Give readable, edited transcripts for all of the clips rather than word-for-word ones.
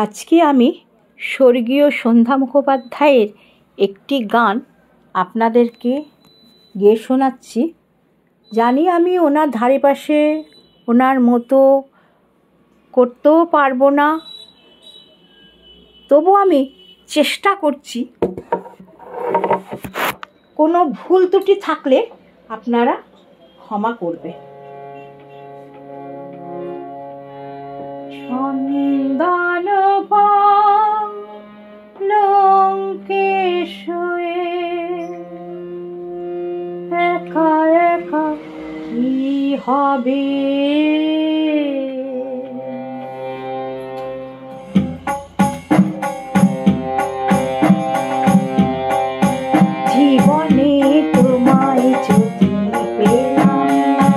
আজকে আমি স্বর্গীয় সন্ধ্যা মুখোপাধ্যায়ের একটি গান আপনাদেরকে গেয়ে শোনাচ্ছি। জানি আমি ওনার ধারে পাশে ওনার মতো করতেও পারবো না, তবু আমি চেষ্টা করছি। কোনো ভুল ত্রুটি থাকলে আপনারা ক্ষমা করবে। চন্দন পালঙ্কে শুয়ে একা একা কি হবে, জীবনে তোমায় যদি পেলাম না,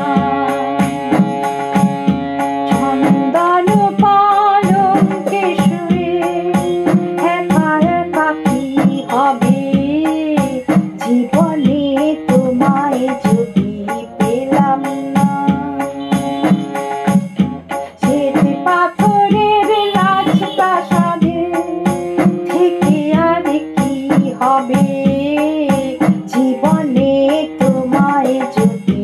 চন্দন পালঙ্কে শুয়ে একা একা কি হবে, জীবনে তোমায় যদি পেলাম না। শ্বেত পাথরের রাজপ্রাসাদে থেকে আর কি হবে, জীবনে তোমায় যদি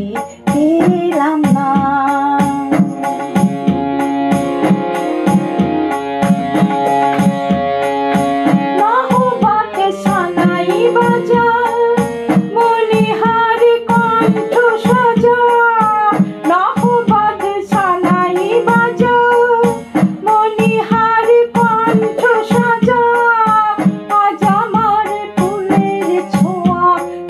পেলাম না। নহবত সানাই বাজা মনিহার কণ্ঠ সাজা, নহবত সানাই বাজা মনিহার কণ্ঠ সাজা, আজ আমার ফুলের ছোঁয়া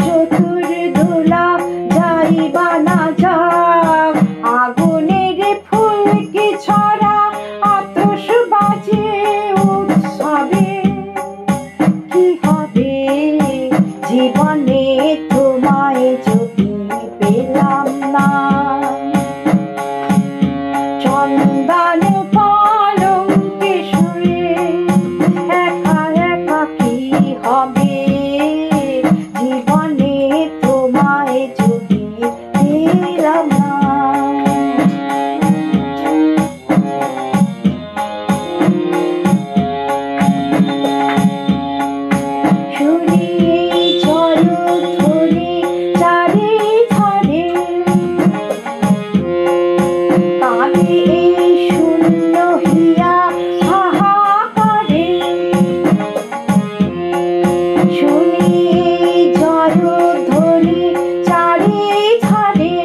চতুর দোলা যাইবা না যাক, আগুনের ফুলকি ছড়া আতশ বাজে উৎসবে কি হবে, জীবনে তোমায় যদি পেলাম না। চন্দন পালঙ্কে শুয়ে একা একা কি হবে, জীবনে তোমায় যদি পেলাম না। শুনি জলধ্বনি চারি ধারে, কাঁদে এই শূন্য হিয়া হাহাকারে, শুনি জলধ্বনি চারি ধারে,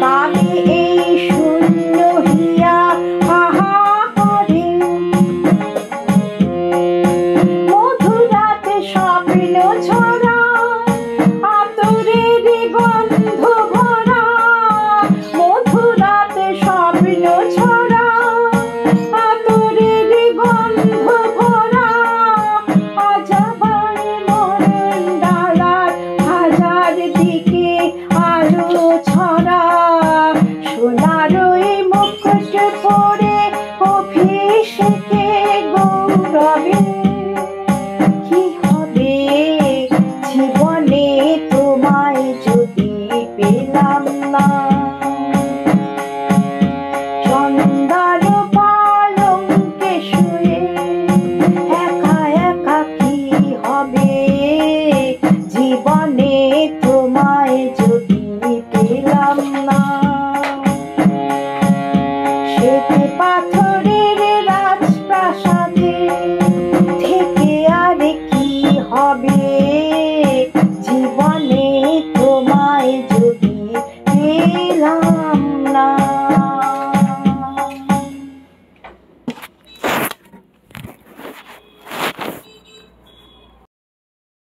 কাঁদে এই শূন্য হিয়া হাহাকারে, মধুরাতে স্বপ্ন ছড়া আতরের গন্ধ ভরা, মধুরাতে স্বপ্ন ছড়া আতরের গন্ধ ভরা, আজ আবার মরণ ডালার হাজার দিকে আলো ছড়া, সোনার ওই মুকুট পরে অভিষেকে গৌরবে কি হবে, জীবনে তোমায় যদি পেলাম না। চন্দন পালঙ্কে শুয়ে একা একা কি হবে, জীবনে তোমায় যদি পেলাম না। শ্বেত পাথরের রাজপ্রাসাদে থেকে আর কি হবে, জীবনে তোমায় যদি পেলাম